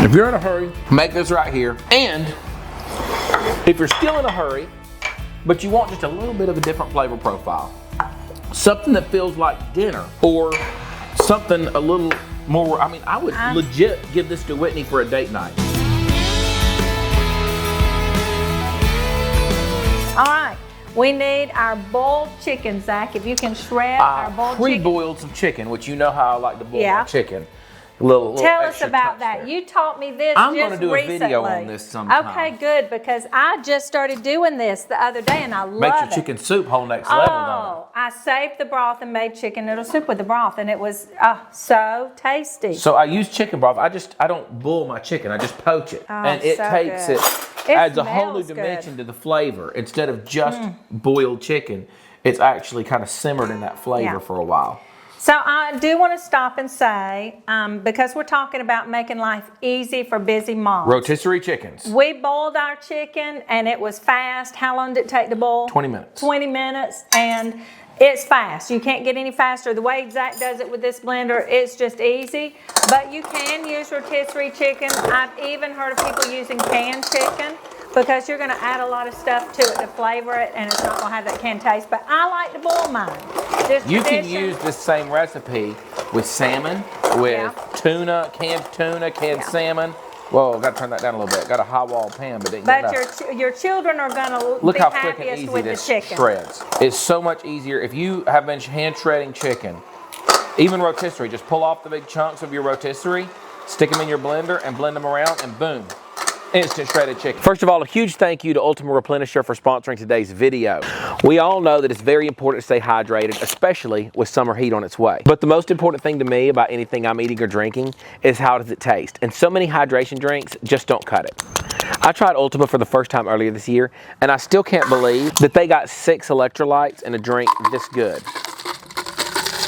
If you're in a hurry, make this right here. And if you're still in a hurry, but you want just a little bit of a different flavor profile, something that feels like dinner, or something a little more, I mean, I would legit give this to Whitney for a date night. All right, we need our boiled chicken, Zach. If you can shred our boiled chicken. Pre-boiled some chicken, which you know how I like to boil my chicken. Little Tell us about that. There. You taught me this I'm just going to do recently. a video on this sometime. Okay, good, because I just started doing this the other day and I love it. Makes your chicken soup whole next level, don't it? Oh, I saved the broth and made chicken noodle soup with the broth, and it was so tasty. So I use chicken broth. I don't boil my chicken. I just poach it. And it takes good. It adds a whole new dimension to the flavor. Instead of just boiled chicken, it's actually kind of simmered in that flavor for a while. So I do want to stop and say, because we're talking about making life easy for busy moms. Rotisserie chickens. We boiled our chicken and it was fast. How long did it take to boil? 20 minutes. 20 minutes, and it's fast. You can't get any faster. The way Zach does it with this blender, it's just easy. But you can use rotisserie chicken. I've even heard of people using canned chicken, because you're going to add a lot of stuff to it to flavor it, and it's not going to have that canned taste. But I like to boil mine. You can use this same recipe with salmon, with tuna, canned salmon. Whoa, got to turn that down a little bit. Got a hot wall pan, but didn't get enough. Your children are going to Look be how quick and happiest easy with the this chicken. shreds. It's so much easier. If you have been hand shredding chicken, even rotisserie, just pull off the big chunks of your rotisserie, stick them in your blender, and blend them around, and boom. Instant shredded chicken. First of all, a huge thank you to Ultimate Replenisher for sponsoring today's video. We all know that it's very important to stay hydrated, especially with summer heat on its way. But the most important thing to me about anything I'm eating or drinking is how does it taste. And so many hydration drinks just don't cut it. I tried Ultima for the first time earlier this year, and I still can't believe that they got 6 electrolytes in a drink this good.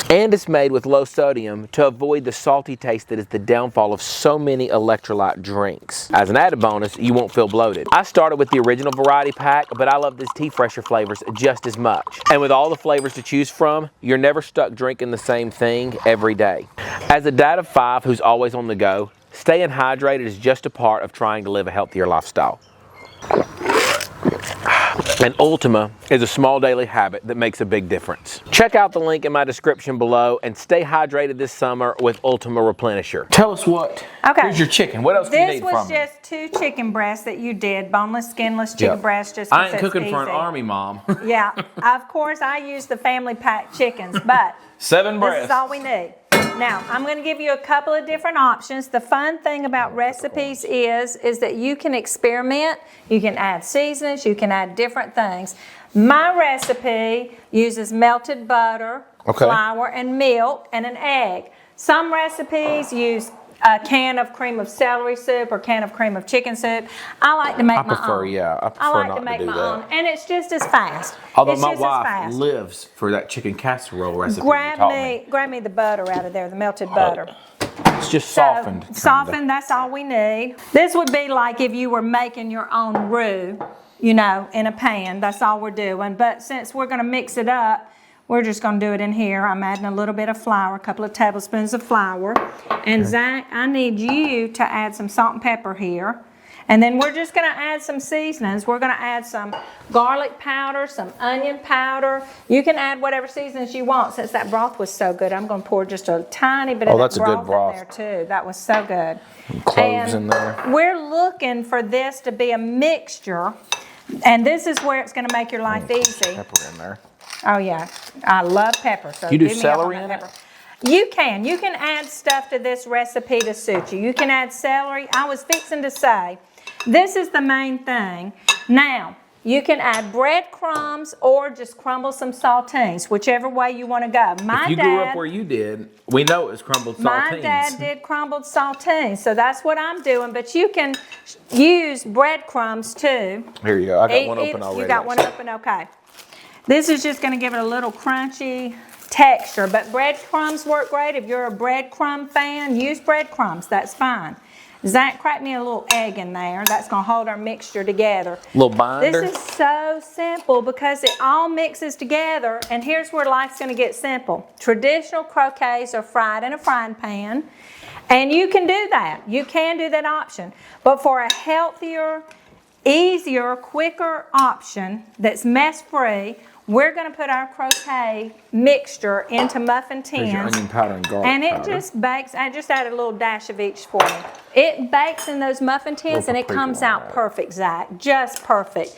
And it's made with low sodium to avoid the salty taste that is the downfall of so many electrolyte drinks. As an added bonus, you won't feel bloated. I started with the original variety pack, but I love these tea fresher flavors just as much. And with all the flavors to choose from, you're never stuck drinking the same thing every day. As a dad of 5 who's always on the go, staying hydrated is just a part of trying to live a healthier lifestyle. And Ultima is a small daily habit that makes a big difference. Check out the link in my description below and stay hydrated this summer with Ultima Replenisher. Tell us what. Okay. Here's your chicken. What else do you need from me? This was just 2 chicken breasts that you did, boneless, skinless chicken breasts. Just I ain't cooking for an army, Mom. Yeah, of course I use the family pack chickens, but 7 breasts. This is all we need. Now, I'm going to give you a couple of different options. The fun thing about recipes is that you can experiment, you can add seasonings, you can add different things. My recipe uses melted butter, flour, and milk, and an egg. Some recipes use a can of cream of celery soup or can of cream of chicken soup. I like to make my own. I like to make my own, and it's just as fast. Although my wife lives for that chicken casserole recipe. Grab me the butter out of there, the melted butter. It's just softened. Softened, that's all we need. This would be like if you were making your own roux, you know, in a pan. That's all we're doing. But since we're going to mix it up, we're just going to do it in here. I'm adding a little bit of flour, a couple of tablespoons of flour. And Zach, I need you to add some salt and pepper here. And then we're just going to add some seasonings. We're going to add some garlic powder, some onion powder. You can add whatever seasonings you want. Since that broth was so good, I'm going to pour just a tiny bit of that broth in there too. That was so good. Cloves in there. We're looking for this to be a mixture. And this is where it's going to make your life easy. Pepper in there. Oh yeah, I love pepper. So you do celery in it? You can add stuff to this recipe to suit you. You can add celery. I was fixing to say, this is the main thing. Now, you can add breadcrumbs or just crumble some saltines, whichever way you want to go. If you grew up where you did, we know it was crumbled saltines. My dad did crumbled saltines, so that's what I'm doing. But you can use breadcrumbs too. Here you go. I got one open already. You got one open, okay. This is just going to give it a little crunchy texture, but breadcrumbs work great. If you're a breadcrumb fan, use breadcrumbs. That's fine. Zach, crack me a little egg in there. That's going to hold our mixture together. A little binder. This is so simple because it all mixes together, and here's where life's going to get simple. Traditional croquettes are fried in a frying pan, And you can do that. You can do that option. But for a healthier, easier, quicker option that's mess-free, we're going to put our croquet mixture into muffin Here's your tins. onion powder and garlic And it powder. just bakes. I just added a little dash of each for me. It bakes in those muffin tins and it comes out perfect, Zach. Just perfect.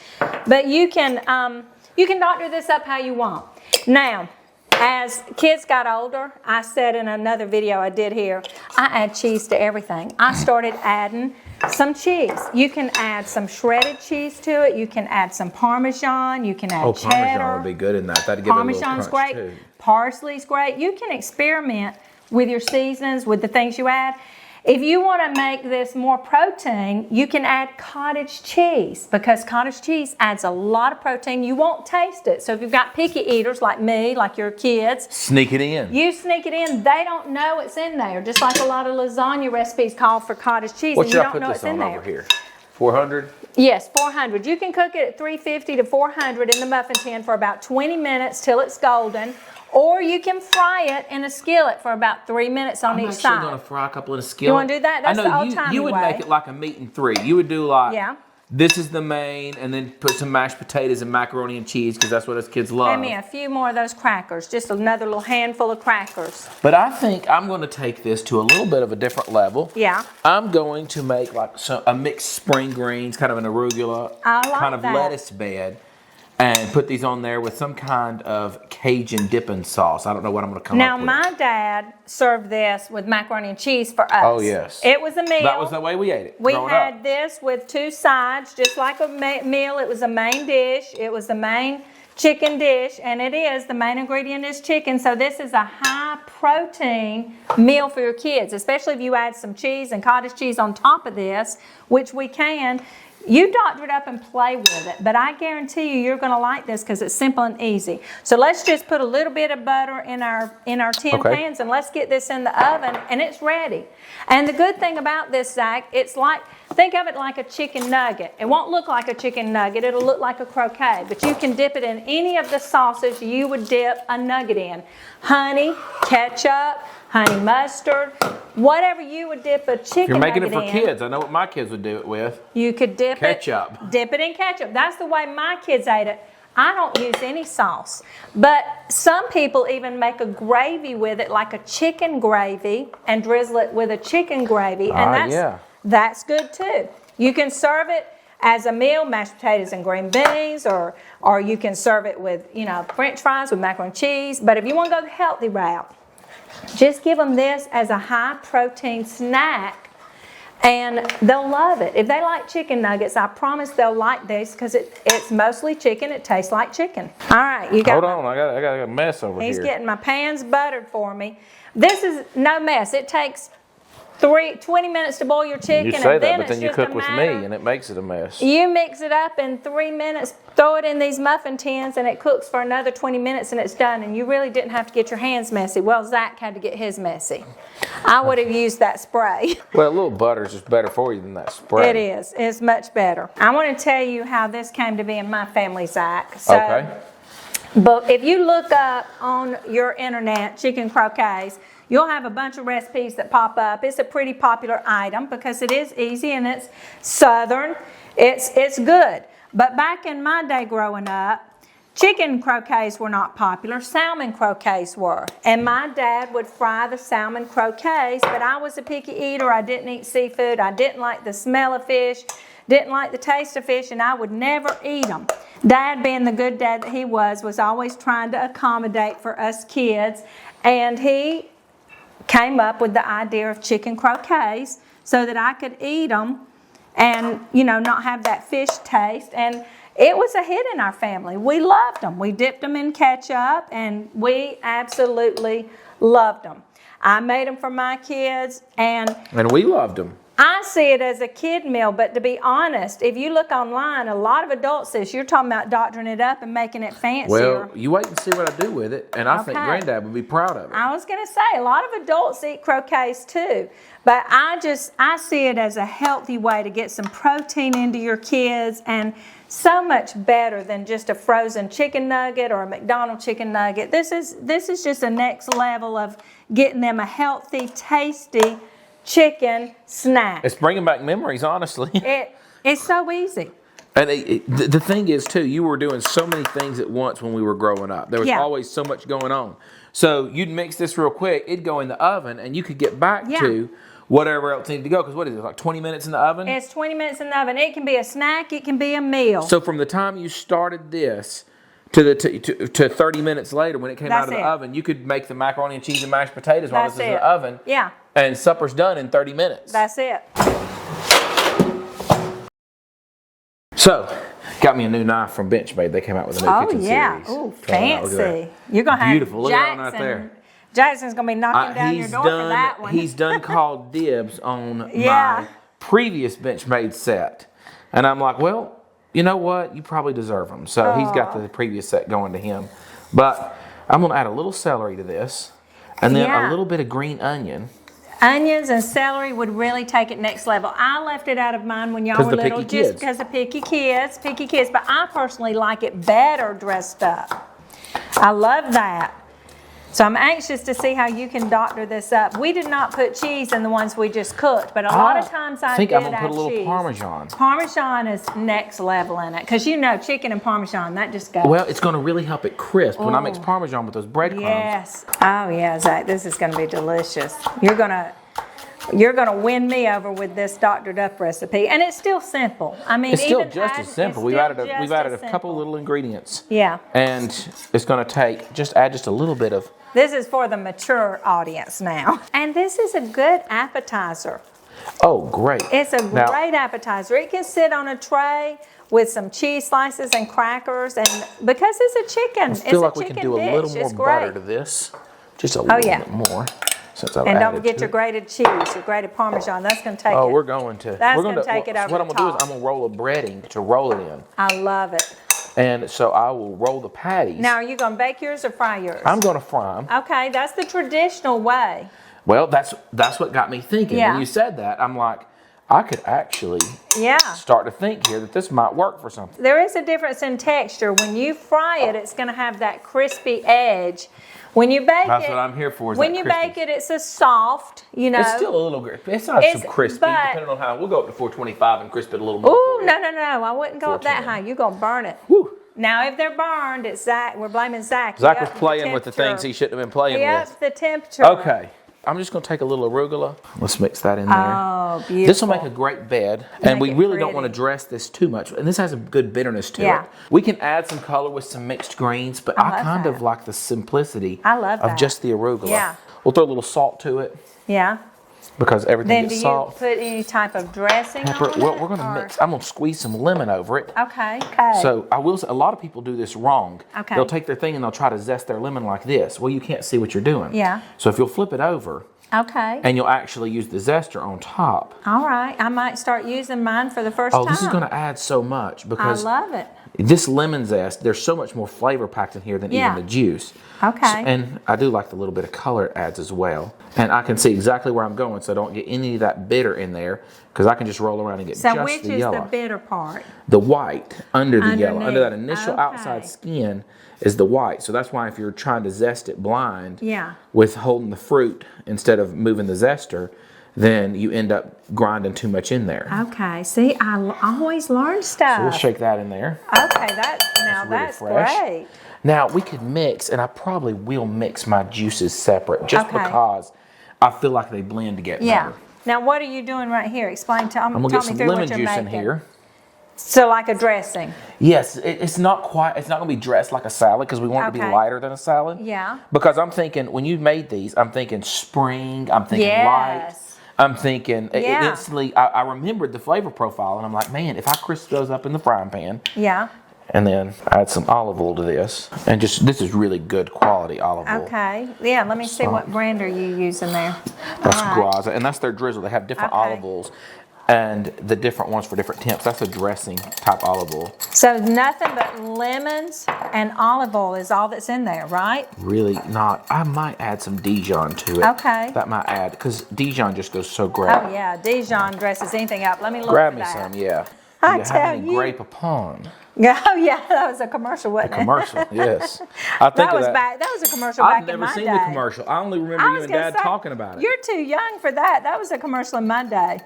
But you can doctor this up how you want. Now, as kids got older, I said in another video I did here, I add cheese to everything. I started adding some cheese. You can add some shredded cheese to it. You can add some Parmesan. You can add cheddar. Parmesan would be good in that. That'd give it a little Parmesan's crunch great. too. Parsley's great. You can experiment with your seasonings, with the things you add. If you want to make this more protein, you can add cottage cheese because cottage cheese adds a lot of protein. You won't taste it. So if you've got picky eaters like me, like your kids, sneak it in. You sneak it in. They don't know it's in there. Just like a lot of lasagna recipes call for cottage cheese, What and should you I don't put know this it's in on there. over here? 400? Yes, 400. You can cook it at 350 to 400 in the muffin tin for about 20 minutes till it's golden. Or you can fry it in a skillet for about 3 minutes on each side. I'm actually going to fry a couple in a skillet. You want to do that? That's I the know old-timey you would way. make it like a meat and three. You would do like, Yeah. this is the main, and then put some mashed potatoes and macaroni and cheese because that's what us kids love. Give me a few more of those crackers. Just another little handful of crackers. But I think I'm going to take this to a little bit of a different level. Yeah. I'm going to make like a mixed spring greens, kind of an arugula, I like kind of that. lettuce bed, and put these on there with some kind of Cajun dipping sauce. I don't know what I'm going to come Now, up with. my dad served this with macaroni and cheese for us. Oh, yes. It was a meal. That was the way we ate it. We growing had up. this with two sides, just like a meal. It was a main dish. It was the main chicken dish, and it is. The main ingredient is chicken, so this is a high-protein meal for your kids, especially if you add some cheese and cottage cheese on top of this, which we can. You doctor it up and play with it, but I guarantee you, you're going to like this because it's simple and easy. So let's just put a little bit of butter in our tin pans, and let's get this in the oven, and it's ready. And the good thing about this, Zach, it's like, think of it like a chicken nugget. It won't look like a chicken nugget. It'll look like a croquette, but you can dip it in any of the sauces you would dip a nugget in. Honey, ketchup, honey mustard, whatever you would dip a chicken nugget in. You're making it for kids. I know what my kids would do it with. You could dip Ketchup. dip it in ketchup. That's the way my kids ate it. I don't use any sauce. But some people even make a gravy with it, like a chicken gravy, and drizzle it with a chicken gravy. And that's good too. You can serve it as a meal, mashed potatoes and green beans, or you can serve it with, French fries with macaroni and cheese. But if you want to go the healthy route, just give them this as a high-protein snack, and they'll love it. If they like chicken nuggets, I promise they'll like this because it's mostly chicken. It tastes like chicken. All right, you got. Hold on, I got a mess over here. He's getting my pans buttered for me. This is no mess. It takes 20 minutes to boil your chicken, You say and that, then but then it's you just cook a with matter. me, and it makes it a mess. You mix it up in 3 minutes, throw it in these muffin tins, and it cooks for another 20 minutes, and it's done. And you really didn't have to get your hands messy. Well, Zach had to get his messy. I would have used that spray. Well, a little butter is just better for you than that spray. It is. It's much better. I want to tell you how this came to be in my family, Zach. So, Okay. But if you look up on your internet, chicken croquettes, you'll have a bunch of recipes that pop up. It's a pretty popular item because it is easy and it's southern. It's good. But back in my day growing up, chicken croquettes were not popular. Salmon croquettes were. And my dad would fry the salmon croquettes, but I was a picky eater. I didn't eat seafood. I didn't like the smell of fish, didn't like the taste of fish, and I would never eat them. Dad, being the good dad that he was always trying to accommodate for us kids. And he came up with the idea of chicken croquettes so that I could eat them and, not have that fish taste. And it was a hit in our family. We loved them. We dipped them in ketchup, and we absolutely loved them. I made them for my kids, and we loved them. I see it as a kid meal, but to be honest, if you look online, a lot of adults say you're talking about doctoring it up and making it fancier. Well, you wait and see what I do with it, and I think Granddad would be proud of it. I was going to say, a lot of adults eat croquettes too, but I see it as a healthy way to get some protein into your kids, and so much better than just a frozen chicken nugget or a McDonald's chicken nugget. This is just a next level of getting them a healthy, tasty chicken snack. It's bringing back memories, honestly. It's so easy. And the thing is, too, you were doing so many things at once when we were growing up. There was always so much going on. So you'd mix this real quick. It'd go in the oven, and you could get back to whatever else needed to go. Because what is it, like 20 minutes in the oven? It's 20 minutes in the oven. It can be a snack. It can be a meal. So from the time you started this to 30 minutes later when it came out of the oven, you could make the macaroni and cheese and mashed potatoes while this is in the oven. Yeah. And supper's done in 30 minutes. That's it. So, got me a new knife from Benchmade. They came out with a new kitchen series. Oh, fancy. You're going to have beautiful. Look at that Jackson. one right there. Jackson's going to be knocking down your door for that one. He's done called dibs on my previous Benchmade set. And I'm like, well, you know what? You probably deserve them. So he's got the previous set going to him. But I'm going to add a little celery to this. And then a little bit of green onion. Onions and celery would really take it next level. I left it out of mine when y'all were little just because of picky kids. But I personally like it better dressed up. I love that. So I'm anxious to see how you can doctor this up. We did not put cheese in the ones we just cooked, but a lot of times I think I'm going to put a little Parmesan. Parmesan is next level in it because you know chicken and Parmesan, that just goes. Well, it's going to really help it crisp when I mix Parmesan with those breadcrumbs. Yes. Oh yeah, Zach, this is going to be delicious. You're gonna win me over with this doctored up recipe, and it's still simple. I mean, it's still just as simple. We've added a couple little ingredients. Yeah. And it's going to add just a little bit of. This is for the mature audience now, and this is a good appetizer. Oh, great! It's a great appetizer. It can sit on a tray with some cheese slices and crackers, and because it's a chicken, I feel like we can do a little more butter to this, just a little bit more. And don't forget your grated cheese, your grated Parmesan. That's going to take it. Oh, we're going to. That's going to take it over the top. What I'm going to do is I'm going to roll a breading to roll it in. I love it. And so I will roll the patties. Now, are you going to bake yours or fry yours? I'm going to fry them. Okay, that's the traditional way. Well, that's what got me thinking. When you said that, I'm like, I could actually start to think here that this might work for something. There is a difference in texture. When you fry it, it's going to have that crispy edge. When you bake that's what I'm here for. When you bake it, it's a soft, you know. It's still a little crispy. It's not so crispy, depending on how. We'll go up to 425 and crisp it a little more. Ooh, no. I wouldn't go up that high. You're going to burn it. Woo. Now, if they're burned, it's Zach. We're blaming Zach. Zach was playing with the things he shouldn't have been playing with. Yep, the temperature. Okay. I'm just going to take a little arugula. Let's mix that in there. Oh, beautiful. This will make a great bed. And we really don't want to dress this too much. And this has a good bitterness to it. We can add some color with some mixed greens, but I kind of like the simplicity of just the arugula. Yeah. We'll throw a little salt to it. Yeah. Because everything gets salt. Then do you put any type of dressing Pepper. on Well, it? we're going to mix. I'm going to squeeze some lemon over it. Okay. So I will say, a lot of people do this wrong. Okay. They'll take their thing and they'll try to zest their lemon like this. Well, you can't see what you're doing. Yeah. So if you'll flip it over. Okay. And you'll actually use the zester on top. All right. I might start using mine for the first time. Oh, this is going to add so much because I love it. This lemon zest, there's so much more flavor packed in here than even the juice. Okay. And I do like the little bit of color it adds as well. And I can see exactly where I'm going, so I don't get any of that bitter in there because I can just roll around and get just the yellow. So which is the bitter part? The white under the yellow. Under that initial outside skin is the white. So that's why if you're trying to zest it blind with holding the fruit instead of moving the zester, then you end up grinding too much in there. Okay, see, I always learn stuff. So we'll shake that in there. Okay, that's great. Now we could mix, and I probably will mix my juices separate just because I feel like they blend together. Yeah. Now what are you doing right here? Explain to me. I'm gonna get some lemon juice in here. So like a dressing. Yes, it's not quite. It's not going to be dressed like a salad because we want it to be lighter than a salad. Yeah. Because I'm thinking when you made these, I'm thinking spring. I'm thinking light. I'm thinking instantly. I remembered the flavor profile, and I'm like, man, if I crisp those up in the frying pan. Yeah. And then add some olive oil to this, and this is really good quality olive oil. Okay. Yeah. Let me see what brand are you using there. That's Graza, and that's their drizzle. They have different olive oils. And the different ones for different temps. That's a dressing type olive oil. So nothing but lemons and olive oil is all that's in there, right? Really not. I might add some Dijon to it. Okay. That might add, because Dijon just goes so great. Oh yeah, Dijon dresses anything up. Let me look Grab for me that. some, yeah. I Do you have any grape upon? Oh yeah, that was a commercial, wasn't it? Commercial, yes. I think That of was that. back. That was a commercial back I've in never my seen day. the commercial. I only remember you and gonna Dad say, talking about it. You're too young for that. That was a commercial in my day.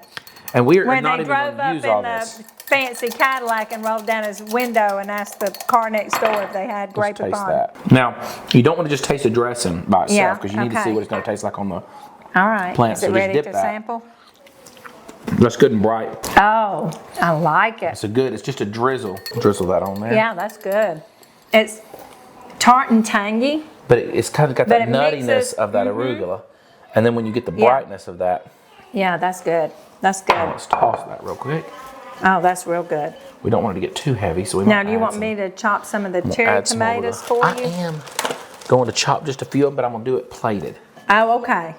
And we're When not they even drove going to up use in all the this. fancy Cadillac and rolled down his window and asked the car next door if they had grape Let's taste upon. that. Now, you don't want to just taste the dressing by itself Yeah, because you need to see okay. what it's going to taste like on the All right. plant. Is it So just ready dip to that. sample? That's good and bright. Oh, I like it. It's just a drizzle. Drizzle that on there. Yeah, that's good. It's tart and tangy. But it's kind of got But that it nuttiness mixes- of that arugula. And then when you get the brightness of that, Yeah, that's good. That's good. let's toss that real quick. Oh, that's real good. We don't want it to get too heavy, so we Now, might do you add want some- me to chop some of the we'll cherry add some more of tomatoes the- for I you? am going to chop just a few of them, but I'm going to do it plated. Oh, okay.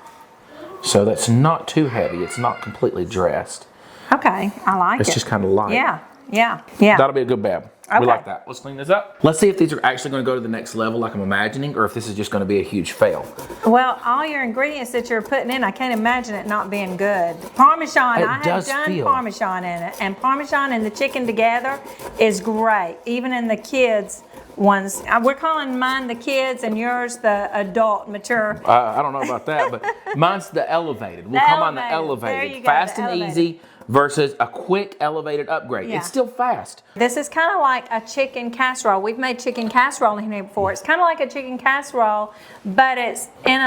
So that's not too heavy. It's not completely dressed. Okay, I like it. It's just kind of light. Yeah, yeah, yeah. That'll be a good bab. Okay. We like that. Let's clean this up. Let's see if these are actually going to go to the next level like I'm imagining, or if this is just going to be a huge fail. Well, all your ingredients that you're putting in, I can't imagine it not being good. Parmesan, It I have does done feel- Parmesan in it, and Parmesan and the chicken together is great, even in the kids' ones. We're calling mine the kids and yours the adult, mature. I don't know about that, but mine's the elevated. We'll The come on the elevated. There elevated. you go, Fast the and elevated. easy versus a quick elevated upgrade. Yeah. It's still fast. This is kind of like a chicken casserole. We've made chicken casserole in here before. It's kind of like a chicken casserole, but it's in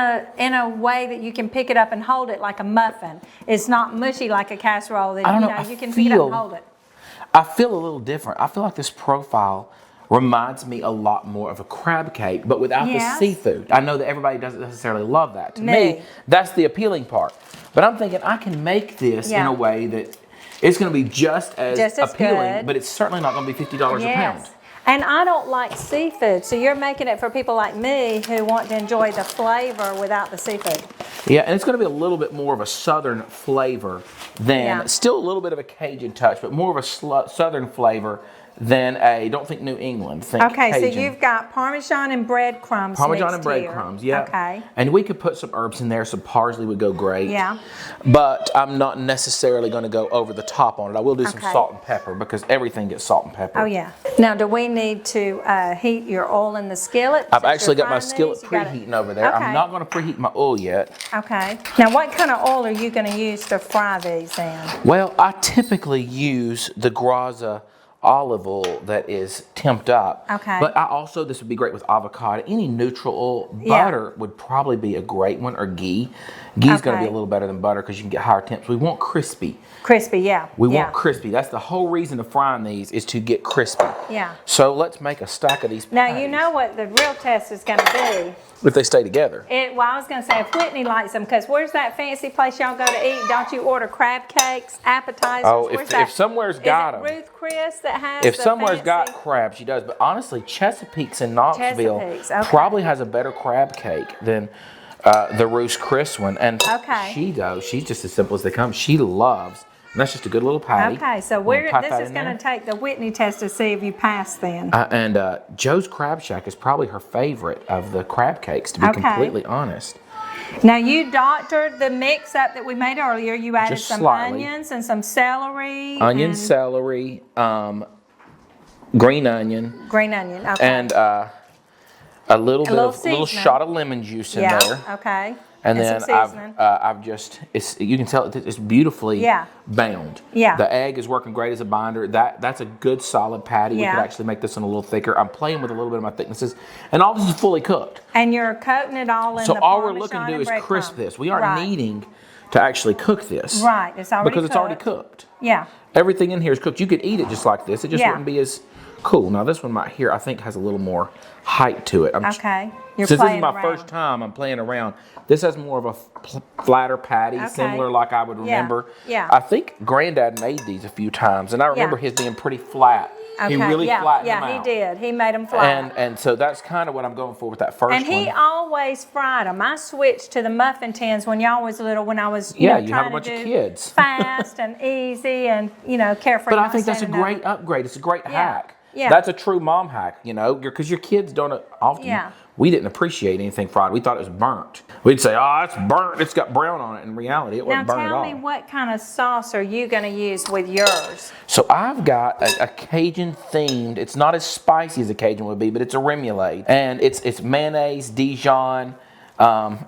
a way that you can pick it up and hold it like a muffin. It's not mushy like a casserole that I don't know, I you can pick it up and feel- hold it. I feel a little different. I feel like this profile reminds me a lot more of a crab cake, but without Yes. the seafood. I know that everybody doesn't necessarily love that. To Me. me, that's the appealing part. But I'm thinking I can make this in Yeah. a way that it's going to be just as appealing, good. but it's certainly not going to be $50 a pound. Yes. And I don't like seafood, so you're making it for people like me who want to enjoy the flavor without the seafood. Yeah, and it's going to be a little bit more of a southern flavor than, Yeah. still a little bit of a Cajun touch, but more of a southern flavor than don't think New England, think Okay, Cajun. so you've got Parmesan and breadcrumbs Parmesan mixed and breadcrumbs, yeah. Okay. And we could put some herbs in there. Some parsley would go great. Yeah. But I'm not necessarily going to go over the top on it. I will do some Okay. salt and pepper because everything gets salt and pepper. Oh, yeah. Now, do we need to heat your oil in the skillet? I've Since actually you're got my frying skillet these, you gotta- preheating over there. Okay. I'm not going to preheat my oil yet. Okay. Now, what kind of oil are you going to use to fry these in? Well, I typically use the Graza olive oil that is temped up. Okay. But this would be great with avocado. Any neutral oil. Yeah. Butter would probably be a great one, or ghee. Ghee's going to be Okay. a little better than butter because you can get higher temps. We want crispy. Crispy, yeah. We yeah. want crispy. That's the whole reason of frying these is to get crispy. Yeah. So let's make a stack of these Now, patties. you know what the real test is going to be. If they stay together. Well, I was going to say if Whitney likes them, because where's that fancy place y'all go to eat? Don't you order crab cakes, appetizers? Oh, Where's if that? somewhere's got Is it 'em. Ruth Chris that has If the somewhere's got fancy- crab, she does. But honestly, Chesapeake's in Knoxville Chesapeake's, okay. probably has a better crab cake than the Ruth Chris one. And Okay. she's just as simple as they come. She loves, and that's just a good little patty. Okay, so this is going to take the Whitney test to see if you pass then. And Joe's Crab Shack is probably her favorite of the crab cakes, to be Okay. completely honest. Now, you doctored the mix up that we made earlier. You added Just some slightly. onions and some celery. Onion, and celery, green onion, green onion. Okay. and a little little little seasoning. shot of lemon juice in yeah. there. Okay. And then some seasoning. I've just, you can tell it's beautifully Yeah. bound. Yeah. The egg is working great as a binder. That's a good solid patty. We Yeah. could actually make this one a little thicker. I'm playing with a little bit of my thicknesses. And all this is fully cooked. And you're coating it all in So the all we're Parmesan looking to do and is breadcrumb. crisp this. We aren't Right. needing to actually cook this. Right, it's already Because it's already cooked. Yeah. Everything in here is cooked. You could eat it just like this. It just Yeah. wouldn't be as cool. Now this one right here, I think has a little more height to it. Okay. You're Since this is playing my around. first time I'm playing around, this has more of a flatter patty, Okay. similar like I would remember. Yeah. I think Granddad made these a few times, and I remember his being pretty flat. Okay. He really yeah, flattened them yeah, out. he did. He made them flat. And so that's kind of what I'm going for with that first And he one. always fried them. I switched to the muffin tins when y'all was little, when I was Yeah, know, you have trying a bunch to of do kids. fast and easy and carefree. But I not think that's a standing up. great upgrade. It's a great hack. Yeah. That's a true mom hack, you know, because your kids don't often. Yeah. We didn't appreciate anything fried. We thought it was burnt. We'd say, "Oh, it's burnt. It's got brown on it." In reality, it wasn't burnt at all. Now tell me, what kind of sauce are you going to use with yours? So I've got a Cajun themed. It's not as spicy as a Cajun would be, but it's a remoulade, and it's mayonnaise, Dijon.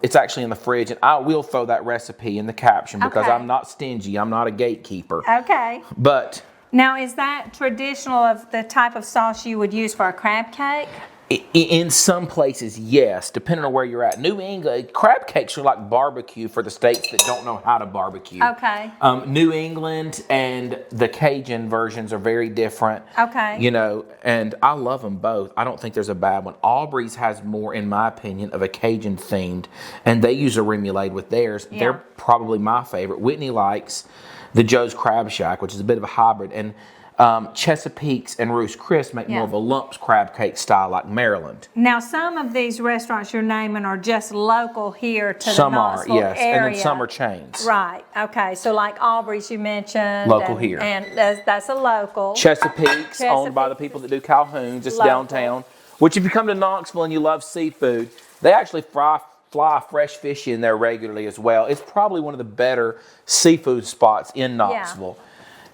It's actually in the fridge, and I will throw that recipe in the caption because I'm not stingy. I'm not a gatekeeper. Okay. But now, is that traditional of the type of sauce you would use for a crab cake? in some places, yes, depending on where you're at. New England, crab cakes are like barbecue for the states that don't know how to barbecue. Okay. New England and the Cajun versions are very different. Okay. You know, and I love them both. I don't think there's a bad one. Aubrey's has more, in my opinion, of a Cajun themed, and they use a remoulade with theirs. Yeah. They're probably my favorite. Whitney likes the Joe's Crab Shack, which is a bit of a hybrid, and Chesapeake's and Ruth's Chris make more of a lumps crab cake style like Maryland. Now, some of these restaurants you're naming are just local here to Some the are, Knoxville yes, area. and then some are chains. Right, okay. So like Aubrey's you mentioned. Local here. And that's a local. Chesapeake's owned by the people that do Calhoun's. It's downtown. Which if you come to Knoxville and you love seafood, they actually fly fresh fish in there regularly as well. It's probably one of the better seafood spots in Knoxville. Yeah.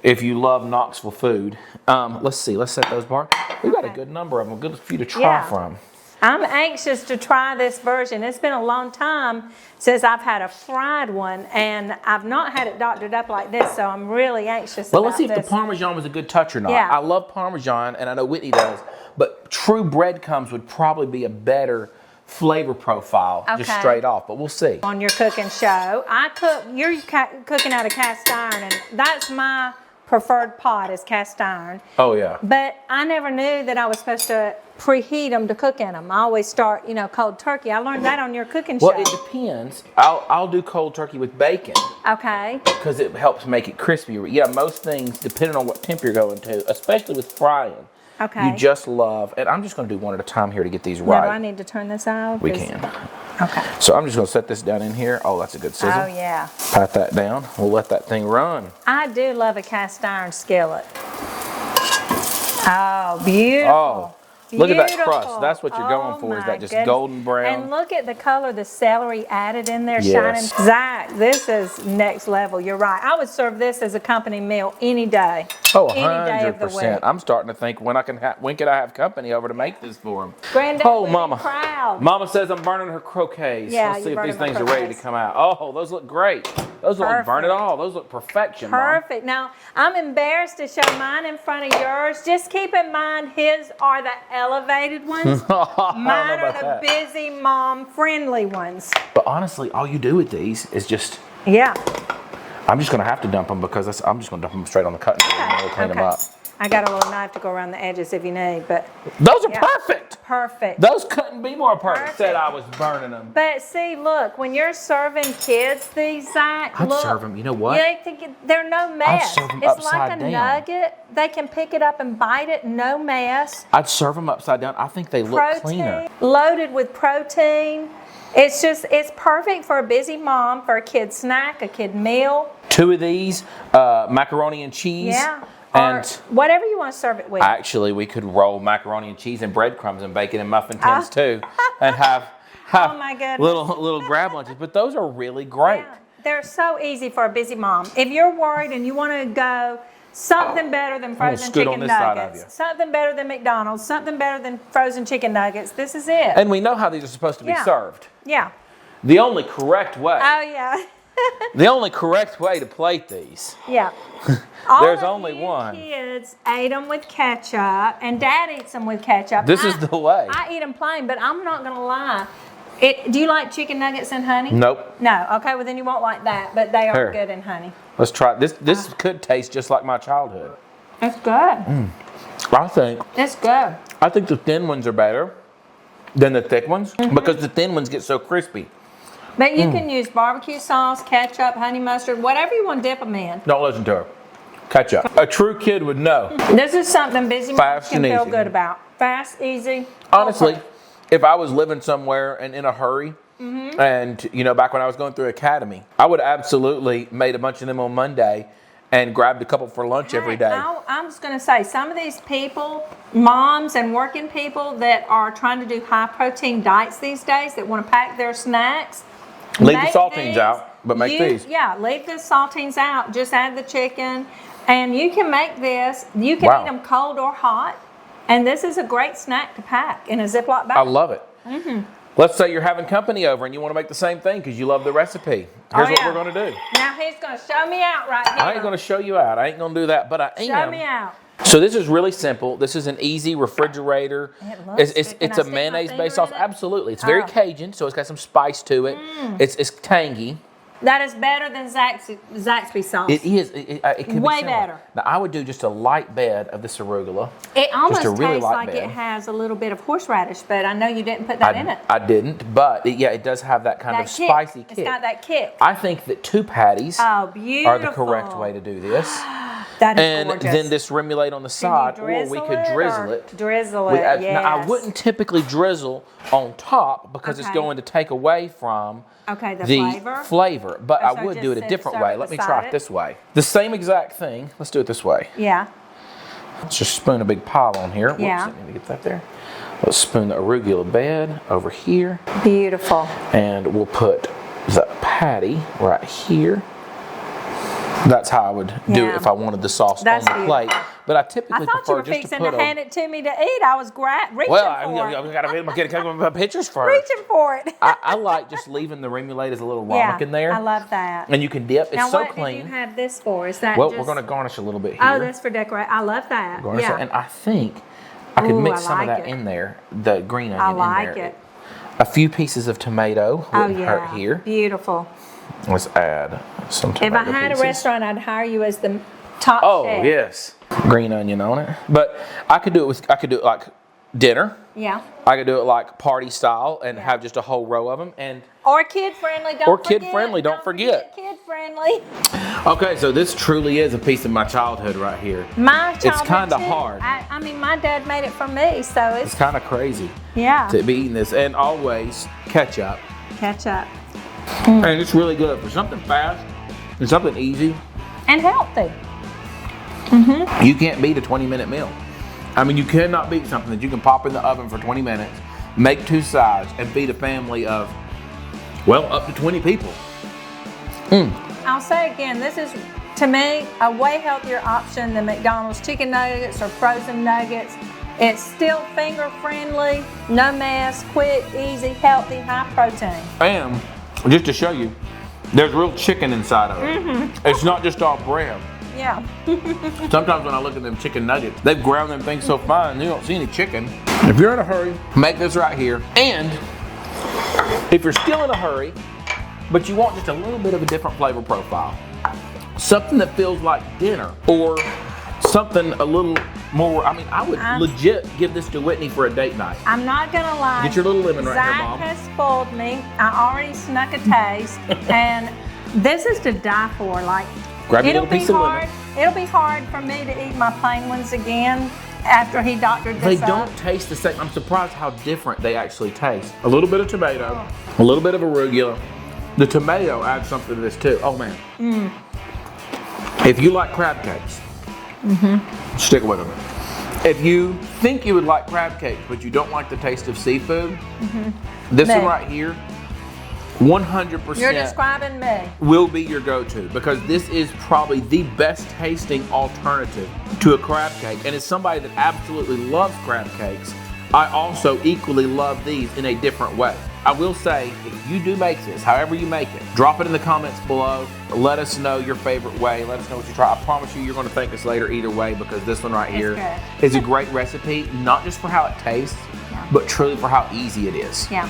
If you love Knoxville food. Let's see. Let's set those bars. We've got a good number of them. A good few to try from. I'm anxious to try this version. It's been a long time since I've had a fried one, and I've not had it doctored up like this, so I'm really anxious about this. Well, let's see if the Parmesan was a good touch or not. Yeah. I love Parmesan, and I know Whitney does, but true breadcrumbs would probably be a better flavor profile, just straight off, but we'll see. On your cooking show, you're cooking out of cast iron, and that's my preferred pot is cast iron. Oh yeah. But I never knew that I was supposed to preheat them to cook in them. I always start, cold turkey. I learned that on your cooking show. Well, it depends. I'll do cold turkey with bacon. Okay. Because it helps make it crispy. Yeah, most things, depending on what temp you're going to, especially with frying. Okay. You just love, and I'm just going to do one at a time here to get these right. Now, do I need to turn this off? We can. Okay. So I'm just going to set this down in here. Oh, that's a good sizzle. Oh, yeah. Pat that down. We'll let that thing run. I do love a cast iron skillet. Oh, beautiful. Oh. Look at that crust. That's what you're going for, is that just golden brown. And look at the color the celery added in there, shining. Zach, this is next level. You're right. I would serve this as a company meal any day. Oh, 100%. Any day of the week. I'm starting to think when could I have company over to make this for them? Granddad, Mama. Proud. Mama says I'm burning her croquettes. Yeah, let's see if these things are ready to come out. Oh, those look great. Those don't burn at all. Those look perfection, Perfect. Mom. Now, I'm embarrassed to show mine in front of yours. Just keep in mind his are the elevated ones. Mine are the busy mom friendly ones. But honestly, all you do with these is just... Yeah. I'm just going to have to dump them because I'm just going to dump them straight on the cutting board and we'll clean them up. I got a little knife to go around the edges if you need, but... Those are perfect. Perfect. Those couldn't be more perfect. Said I was burning them. But see, look, when you're serving kids these, Zach, I'd serve them, you know what? They're no mess. I'd serve them it's like upside a down. Nugget. They can pick it up and bite it, no mess. I'd serve them upside down. I think they look cleaner. Loaded with protein. It's perfect for a busy mom, for a kid snack, a kid meal. 2 of these, macaroni and cheese. Yeah. And or whatever you want to serve it with. Actually, we could roll macaroni and cheese and breadcrumbs and bake it in muffin tins too, and have oh my goodness. little grab lunches. But those are really great. Yeah, they're so easy for a busy mom. If you're worried and you want to go something better than frozen chicken nuggets, something better than McDonald's, something better than frozen chicken nuggets, this is it. And we know how these are supposed to be served. Yeah. The only correct way. Oh yeah. The only correct way to plate these. Yeah. There's only one. Kids ate them with ketchup, and Dad eats them with ketchup. This is the way. I eat them plain, but I'm not going to lie. Do you like chicken nuggets and honey? Nope. No. Okay, well then you won't like that, but they are good in honey. Let's try this. This could taste just like my childhood. It's good. I think. It's good. I think the thin ones are better than the thick ones because the thin ones get so crispy. But you can use barbecue sauce, ketchup, honey mustard, whatever you want to dip them in. Don't listen to her. Ketchup. A true kid would know. This is something busy moms can feel good about. Fast, easy. Honestly, if I was living somewhere and in a hurry, and back when I was going through academy, I would absolutely made a bunch of them on Monday and grabbed a couple for lunch every day. I'm just going to say, some of these people, moms and working people that are trying to do high protein diets these days, that want to pack their snacks, Leave the saltines out, but make these. Yeah, leave the saltines out. Just add the chicken. And you can make this. You can eat them cold or hot. And this is a great snack to pack in a Ziploc bag. I love it. Let's say you're having company over and you want to make the same thing because you love the recipe. Here's what we're going to do. Now he's going to show me out right here. I ain't going to show you out. I ain't going to do that, but I am. Show me out. So this is really simple. This is an easy refrigerator. It's a mayonnaise-based sauce. Absolutely. It's very Cajun, so it's got some spice to it. It's tangy. That is better than Zaxby sauce. It is. It could way be better. Now I would do just a light bed of this arugula. It almost just a really tastes light like bed. it has a little bit of horseradish, but I know you didn't put that in it. I didn't, but it does have that kind of spicy kick. It's got that kick. I think that 2 patties are the correct way to do this. That is and gorgeous. then this remoulade on the side, or we could drizzle it. Drizzle it, yes. Now, I wouldn't typically drizzle on top because it's going to take away from the flavor. But so I would do it a different way. Let me try it it. this way. The same exact thing. Let's do it this way. Yeah. Let's just spoon a big pile on here. Yeah. Whoops, I need to get that there. Let's spoon the arugula bed over here. Beautiful. And we'll put the patty right here. That's how I would do it if I wanted the sauce on the plate. But I typically prefer just to put them. I thought you were fixing to hand it to me to eat. I was reaching for it. I've got to get my pictures first. Reaching for it. I like just leaving the remoulade as a little ramekin there. I love that. And you can dip. It's so clean. Now, what did you have this for? Is that we're going to garnish a little bit here. Oh, that's for decoration. I love that. Garnish it. And I think I could mix some of that in there, the green onion in there. I like it. A few pieces of tomato wouldn't hurt here. Beautiful. Let's add some tomato If I had pieces. a restaurant, I'd hire you as the top chef. Oh, yes. Green onion on it. But I could do it like dinner. Yeah. I could do it like party style and have just a whole row of them. Or kid friendly, don't forget. Kid friendly. Okay, so this truly is a piece of my childhood right here. My childhood It's kind of too. hard. I mean, my dad made it for me, so It's kind of crazy. Yeah. To be eating this. And always ketchup. Ketchup. And it's really good for something fast and something easy. And healthy. You can't beat a 20-minute meal. I mean, you cannot beat something that you can pop in the oven for 20 minutes, make 2 sides, and feed a family of, well, up to 20 people. I'll say again, this is, to me, a way healthier option than McDonald's chicken nuggets or frozen nuggets. It's still finger friendly, no mess, quick, easy, healthy, high protein. And just to show you, there's real chicken inside of it. It's not just all bread. Yeah. Sometimes when I look at them chicken nuggets, they've ground them things so fine, you don't see any chicken. If you're in a hurry, make this right here. And if you're still in a hurry, but you want just a little bit of a different flavor profile, something that feels like dinner, or something a little more, I mean, I would legit give this to Whitney for a date night. I'm not gonna lie. Get your little lemon right Zach here, Mom. has spoiled me. I already snuck a taste, and this is to die for. Like, grab your little piece of lemon. It'll be hard for me to eat my plain ones again after he doctored this They don't taste the same. I'm surprised how different they actually taste. A little bit of tomato, a little bit of arugula. The tomato adds something to this too. Oh man. If you like crab cakes, stick with them. If you think you would like crab cakes, but you don't like the taste of seafood, this one right here, 100% You're describing me. will be your go-to, because this is probably the best tasting alternative to a crab cake. And as somebody that absolutely loves crab cakes, I also equally love these in a different way. I will say, if you do make this, however you make it, drop it in the comments below. Let us know your favorite way. Let us know what you try. I promise you're going to thank us later either way, because this one right here is a great recipe, not just for how it tastes, but truly for how easy it is. Yeah.